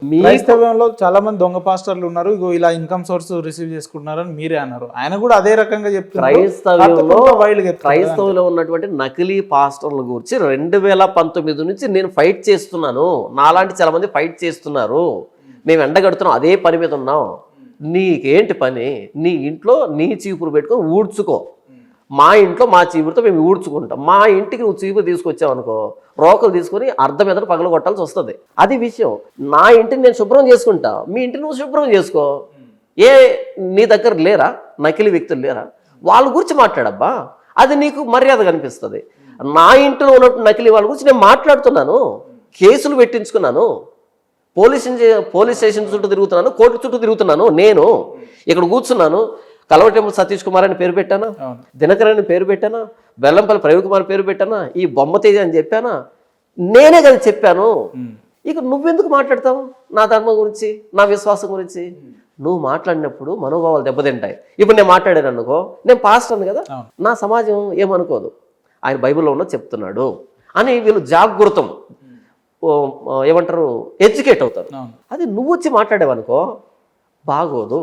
క్రైస్తవంలో చాలా మంది దొంగ పాస్టర్లు ఉన్నారు, ఇగో ఇలా ఇన్కమ్ సోర్స్ రిసీవ్ చేసుకుంటున్నారని మీరే అన్నారు. ఆయన కూడా అదే రకంగా క్రైస్తవంలో ఉన్నటువంటి నకిలీ పాస్టర్ల గురించి 2019 నుంచి నేను ఫైట్ చేస్తున్నాను. నాలాంటి చాలా మంది ఫైట్ చేస్తున్నారు. మేము ఎండగడుతున్నాం, అదే పని మీద ఉన్నాం. నీకేంటి పని? నీ ఇంట్లో నీ చీపురు పెట్టుకొని ఊడ్చుకో. మా ఇంట్లో మా చీపురుతో మేము ఊడ్చుకుంటాం. మా ఇంటికి నువ్వు చీపురు తీసుకొచ్చావు అనుకో, రోకలు తీసుకొని అర్ధం మీద పగలు కొట్టాల్సి వస్తుంది. అది విషయం. నా ఇంటిని నేను శుభ్రం చేసుకుంటా, మీ ఇంటిని నువ్వు శుభ్రం చేసుకో. నీ దగ్గర లేరా నకిలీ వ్యక్తులు లేరా? వాళ్ళ గురించి మాట్లాడబ్బా, అది నీకు మర్యాద కనిపిస్తుంది. నా ఇంట్లో ఉన్నట్టు నకిలీ వాళ్ళ గురించి నేను మాట్లాడుతున్నాను, కేసులు పెట్టించుకున్నాను, పోలీస్ స్టేషన్ చుట్టూ తిరుగుతున్నాను, కోర్టు చుట్టూ తిరుగుతున్నాను. నేను ఇక్కడ కూర్చున్నాను, కలవటెంపుల్ సతీష్ కుమార్ అని పేరు పెట్టానా, దినకర్ అని పేరు పెట్టానా, బెల్లంపల్లి ప్రవీణ్ కుమార్ పేరు పెట్టానా, ఈ బొమ్మ తేజ అని చెప్పానా? నేనే కదా చెప్పాను. ఇక నువ్వెందుకు మాట్లాడతావు నా ధర్మం గురించి, నా విశ్వాసం గురించి? నువ్వు మాట్లాడినప్పుడు మనోభావాలు దెబ్బతింటాయి. ఇప్పుడు నేను మాట్లాడాను అనుకో, నేను పాస్టర్ని కదా, నా సమాజం ఏమనుకోదు, ఆయన బైబిల్లో ఉన్న చెప్తున్నాడు అని వీళ్ళు జాగృతం ఏమంటారు, ఎడ్యుకేట్ అవుతారు. అది నువ్వు వచ్చి మాట్లాడేవనుకో బాగోదు.